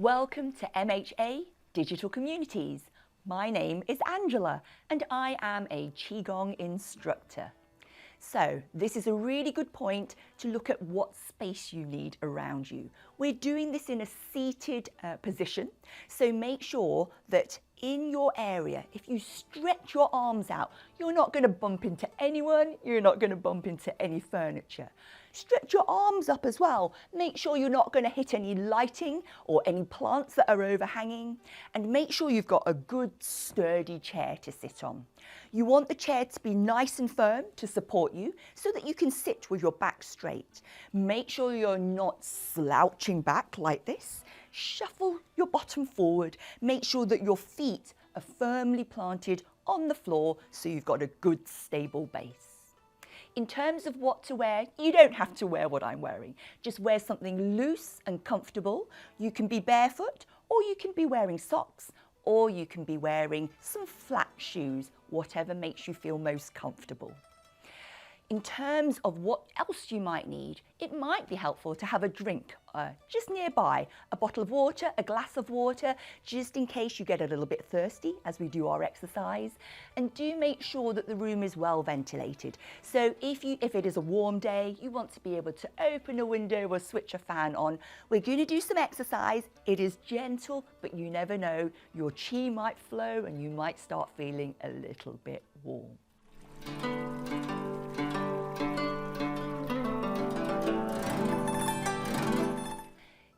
Welcome to MHA Digital Communities. My name is Angela and I am a Qigong instructor. So this is a really good point to look at what space you need around you. We're doing this in a seated position, so make sure that in your area, if you stretch your arms out, you're not going to bump into anyone, you're not going to bump into any furniture. Stretch your arms up as well. Make sure you're not going to hit any lighting or any plants that are overhanging, and make sure you've got a good sturdy chair to sit on. You want the chair to be nice and firm to support you so that you can sit with your back straight. Make sure you're not slouching back like this. Shuffle your bottom forward. Make sure that your feet are firmly planted on the floor so you've got a good stable base. In terms of what to wear, you don't have to wear what I'm wearing. Just wear something loose and comfortable. You can be barefoot, or you can be wearing socks, or you can be wearing some flat shoes, whatever makes you feel most comfortable. In terms of what else you might need, it might be helpful to have a drink just nearby, a bottle of water, a glass of water, just in case you get a little bit thirsty as we do our exercise. And do make sure that the room is well ventilated. So if it is a warm day, you want to be able to open a window or switch a fan on. We're going to do some exercise. It is gentle, but you never know. Your chi might flow and you might start feeling a little bit warm.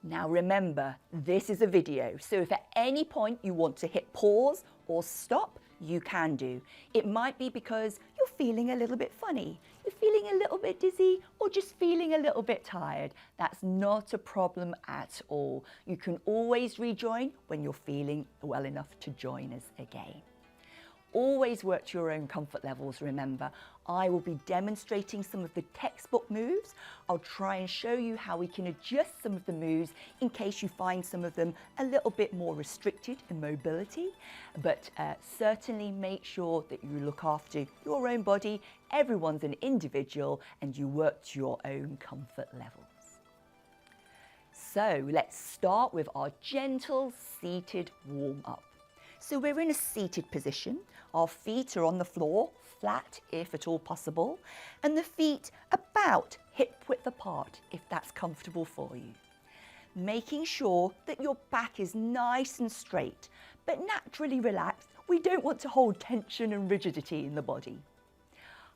Now remember, this is a video, so if at any point you want to hit pause or stop, you can do. It might be because you're feeling a little bit funny, you're feeling a little bit dizzy, or just feeling a little bit tired. That's not a problem at all. You can always rejoin when you're feeling well enough to join us again. Always work to your own comfort levels, remember. I will be demonstrating some of the textbook moves. I'll try and show you how we can adjust some of the moves in case you find some of them a little bit more restricted in mobility. But certainly make sure that you look after your own body. Everyone's an individual and you work to your own comfort levels. So let's start with our gentle seated warm-up. So we're in a seated position. Our feet are on the floor, flat if at all possible, and the feet about hip width apart if that's comfortable for you. Making sure that your back is nice and straight, but naturally relaxed. We don't want to hold tension and rigidity in the body.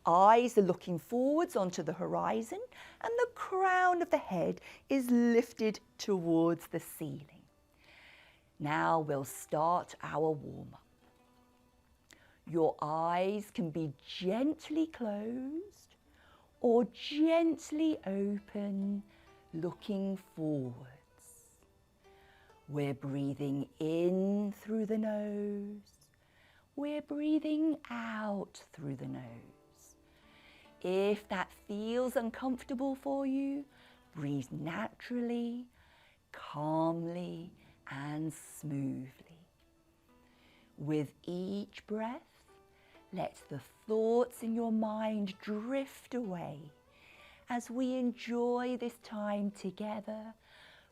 Eyes are looking forwards onto the horizon, and the crown of the head is lifted towards the ceiling. Now we'll start our warm-up. Your eyes can be gently closed or gently open, looking forwards. We're breathing in through the nose. We're breathing out through the nose. If that feels uncomfortable for you, breathe naturally, calmly, and smoothly. With each breath, let the thoughts in your mind drift away as we enjoy this time together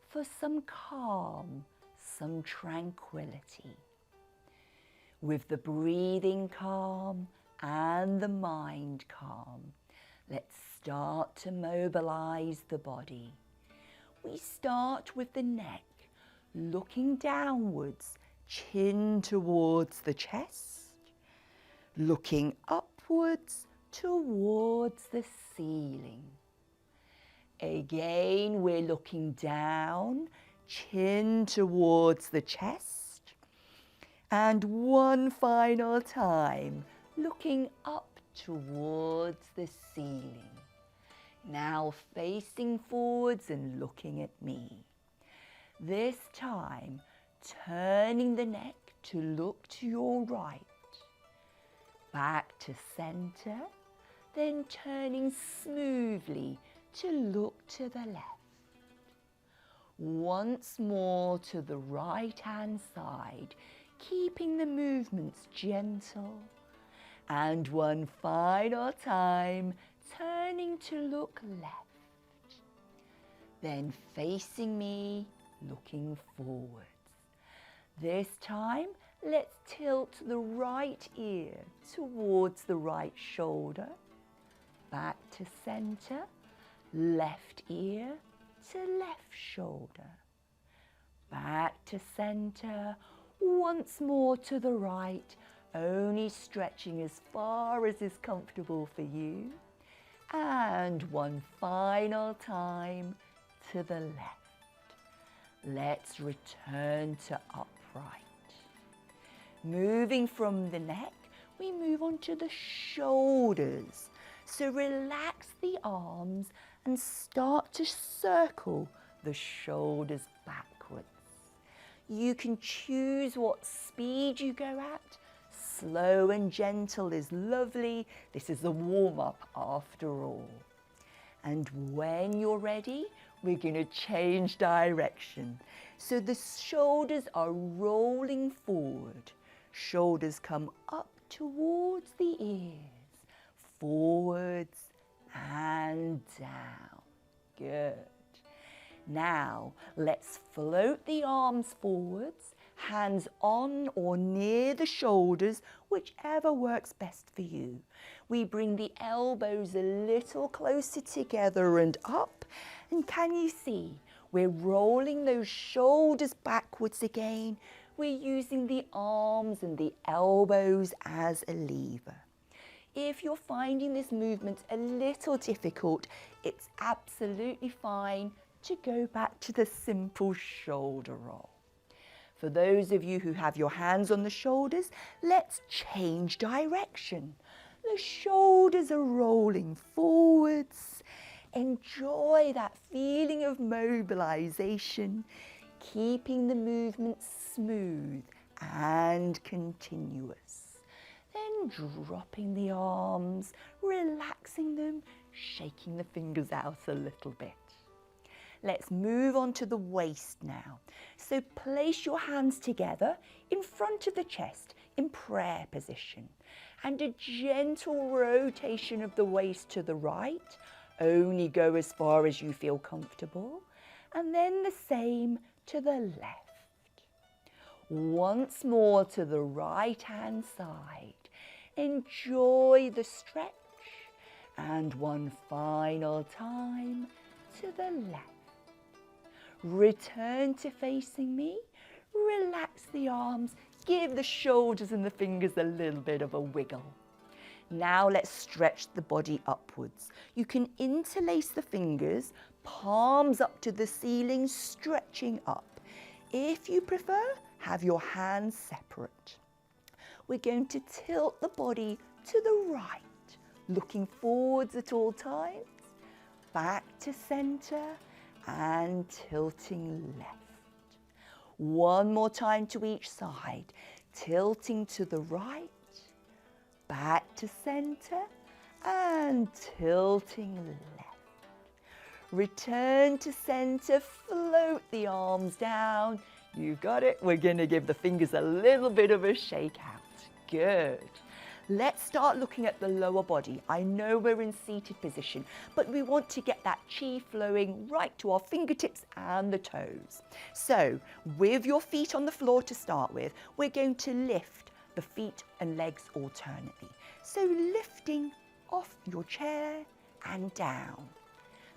for some calm, some tranquility. With the breathing calm and the mind calm, let's start to mobilize the body. We start with the neck, looking downwards, chin towards the chest, looking upwards towards the ceiling. Again, we're looking down, chin towards the chest, and one final time, looking up towards the ceiling. Now facing forwards and looking at me. This time, turning the neck to look to your right, back to center, then turning smoothly to look to the left. Once more to the right-hand side, keeping the movements gentle. And one final time, turning to look left. Then facing me, looking forward. This time, let's tilt the right ear towards the right shoulder. Back to center, left ear to left shoulder. Back to center, once more to the right, only stretching as far as is comfortable for you. And one final time to the left. Let's return to upright. Moving from the neck, we move on to the shoulders. So relax the arms and start to circle the shoulders backwards. You can choose what speed you go at. Slow and gentle is lovely. This is a warm-up after all. And when you're ready, we're going to change direction. So the shoulders are rolling forward. Shoulders come up towards the ears, forwards and down. Good. Now, let's float the arms forwards, hands on or near the shoulders, whichever works best for you. We bring the elbows a little closer together and up. And can you see, we're rolling those shoulders backwards again. We're using the arms and the elbows as a lever. If you're finding this movement a little difficult, it's absolutely fine to go back to the simple shoulder roll. For those of you who have your hands on the shoulders, let's change direction. The shoulders are rolling forwards. Enjoy that feeling of mobilization, keeping the movement smooth and continuous. Then dropping the arms, relaxing them, shaking the fingers out a little bit. Let's move on to the waist now. So place your hands together in front of the chest in prayer position, and a gentle rotation of the waist to the right. Only go as far as you feel comfortable, and then the same to the left. Once more to the right hand side. Enjoy the stretch, and one final time to the left. Return to facing me, relax the arms, give the shoulders and the fingers a little bit of a wiggle. Now let's stretch the body upwards. You can interlace the fingers, palms up to the ceiling, stretching up. If you prefer, have your hands separate. We're going to tilt the body to the right, looking forwards at all times, back to center, and tilting left. One more time to each side, tilting to the right, back to center, and tilting left. Return to center, float the arms down. You got it. We're going to give the fingers a little bit of a shake out. Good. Let's start looking at the lower body. I know we're in seated position, but we want to get that chi flowing right to our fingertips and the toes. So with your feet on the floor to start with, we're going to lift the feet and legs alternately. So lifting off your chair and down.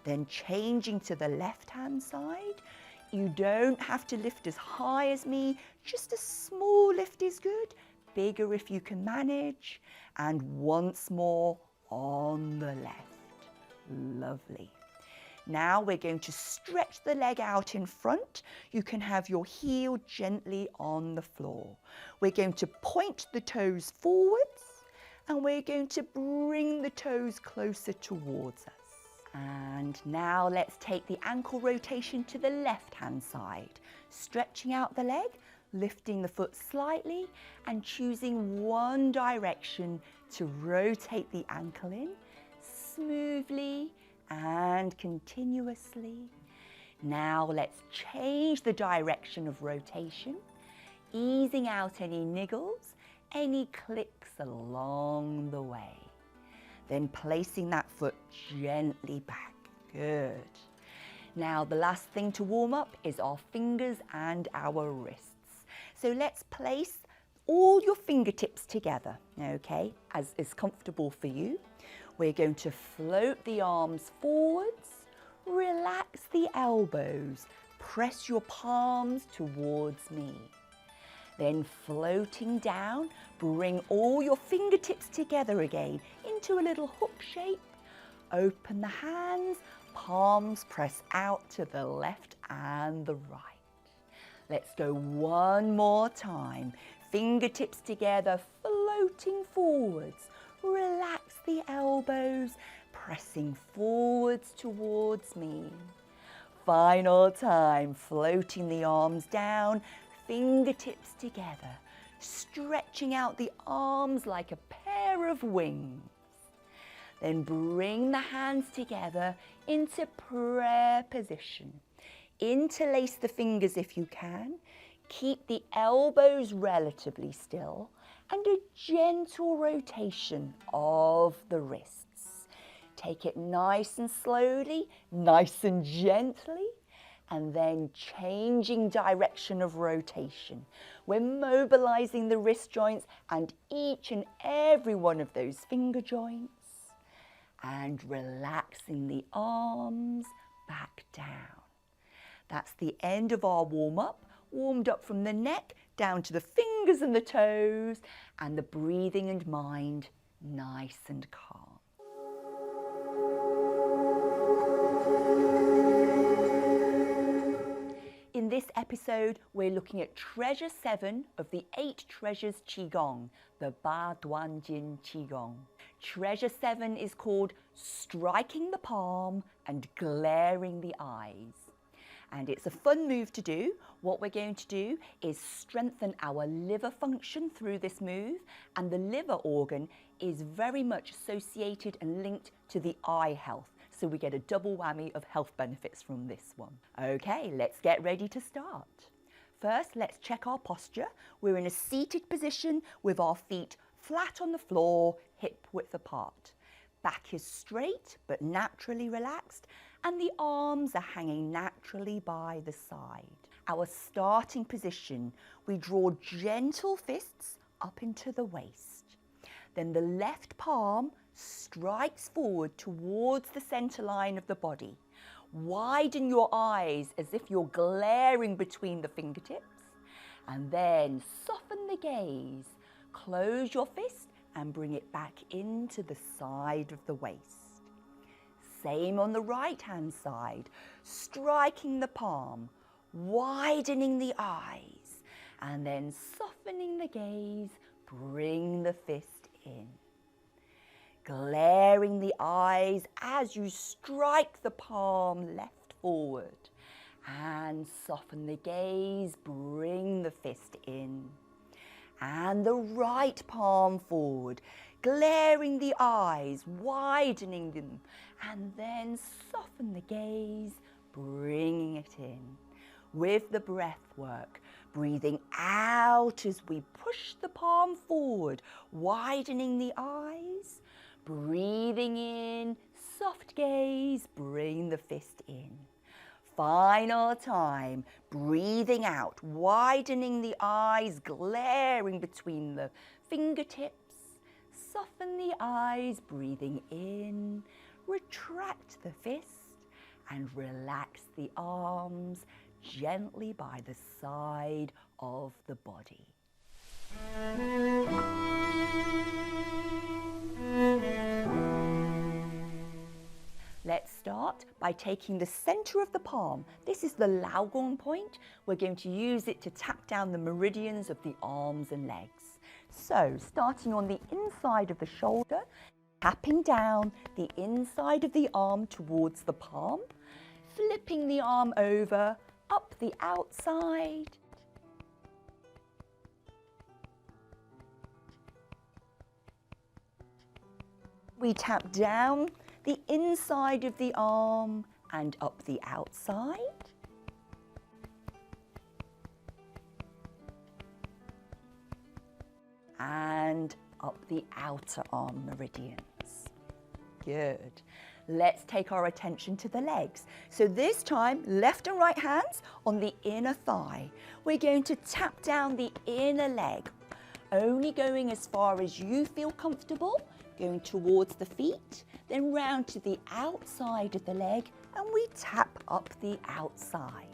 Then changing to the left-hand side. You don't have to lift as high as me, just a small lift is good. Bigger if you can manage, and once more on the left. Lovely. Now we're going to stretch the leg out in front. You can have your heel gently on the floor. We're going to point the toes forwards, and we're going to bring the toes closer towards us. And now let's take the ankle rotation to the left-hand side, stretching out the leg, lifting the foot slightly and choosing one direction to rotate the ankle in smoothly and continuously. Now let's change the direction of rotation, easing out any niggles, any clicks along the way. Then placing that foot gently back. Good. Now the last thing to warm up is our fingers and our wrists. So let's place all your fingertips together, okay, as is comfortable for you. We're going to float the arms forwards, relax the elbows, press your palms towards me. Then floating down, bring all your fingertips together again into a little hook shape. Open the hands, palms press out to the left and the right. Let's go one more time. Fingertips together, floating forwards. Relax the elbows, pressing forwards towards me. Final time, floating the arms down, fingertips together, stretching out the arms like a pair of wings. Then bring the hands together into prayer position. Interlace the fingers if you can. Keep the elbows relatively still and a gentle rotation of the wrists. Take it nice and slowly, nice and gently, and then changing direction of rotation. We're mobilizing the wrist joints and each and every one of those finger joints and relaxing the arms back down. That's the end of our warm-up. Warmed up from the neck down to the fingers and the toes, and the breathing and mind nice and calm. In this episode, we're looking at Treasure 7 of the 8 Treasures Qigong, the Ba Duan Jin Qigong. Treasure 7 is called Striking the Palm and Glaring the Eyes. And it's a fun move to do. What we're going to do is strengthen our liver function through this move, and the liver organ is very much associated and linked to the eye health. So we get a double whammy of health benefits from this one. Okay, let's get ready to start. First, let's check our posture. We're in a seated position with our feet flat on the floor, hip width apart. Back is straight but naturally relaxed, and the arms are hanging naturally by the side. Our starting position, we draw gentle fists up into the waist. Then the left palm strikes forward towards the center line of the body. Widen your eyes as if you're glaring between the fingertips, and then soften the gaze. Close your fist and bring it back into the side of the waist. Same on the right hand side, striking the palm, widening the eyes, and then softening the gaze, bring the fist in. Glaring the eyes as you strike the palm left forward, and soften the gaze, bring the fist in. And the right palm forward, glaring the eyes, widening them, and then soften the gaze, bringing it in. With the breath work, breathing out as we push the palm forward, widening the eyes, breathing in, soft gaze, bring the fist in. Final time, breathing out, widening the eyes, glaring between the fingertips. Soften the eyes, breathing in, retract the fist, and relax the arms gently by the side of the body. Let's start by taking the center of the palm. This is the Lao Gong point. We're going to use it to tap down the meridians of the arms and legs. So, starting on the inside of the shoulder, tapping down the inside of the arm towards the palm, flipping the arm over, up the outside, we tap down the inside of the arm and up the outside. And up the outer arm meridians. Good. let's take our attention to the legs. So this time, left and right hands on the inner thigh. We're going to tap down the inner leg, only going as far as you feel comfortable, going towards the feet, then round to the outside of the leg, and we tap up the outside.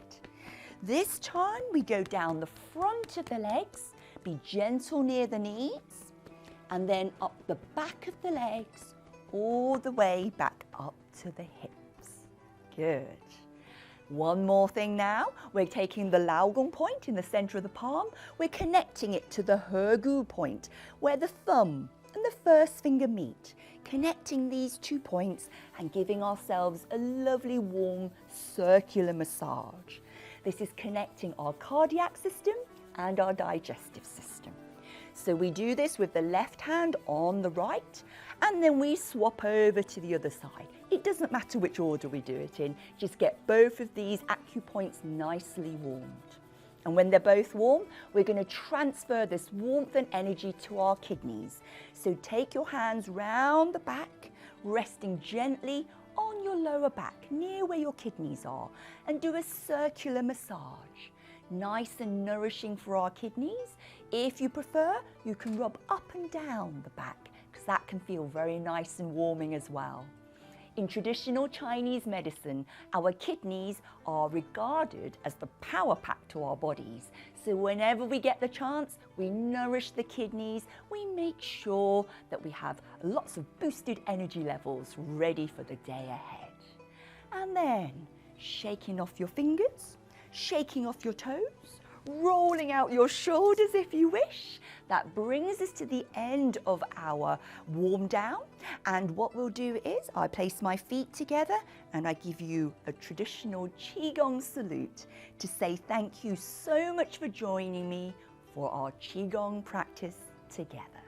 This time we go down the front of the legs, be gentle near the knees, and then up the back of the legs, all the way back up to the hips. Good. One more thing now. We're taking the Laogong point in the center of the palm. We're connecting it to the Hegu point, where the thumb and the first finger meet, connecting these 2 points and giving ourselves a lovely warm circular massage. This is connecting our cardiac system and our digestive system. So we do this with the left hand on the right, and then we swap over to the other side. It doesn't matter which order we do it in, just get both of these acupoints nicely warmed. And when they're both warm, we're going to transfer this warmth and energy to our kidneys. So take your hands round the back, resting gently on your lower back, near where your kidneys are, and do a circular massage. Nice and nourishing for our kidneys. If you prefer, you can rub up and down the back, because that can feel very nice and warming as well. In traditional Chinese medicine, our kidneys are regarded as the power pack to our bodies. So whenever we get the chance, we nourish the kidneys. We make sure that we have lots of boosted energy levels ready for the day ahead. And then shaking off your fingers, shaking off your toes, rolling out your shoulders if you wish. That brings us to the end of our warm down. And what we'll do is I place my feet together and I give you a traditional Qigong salute to say thank you so much for joining me for our Qigong practice together.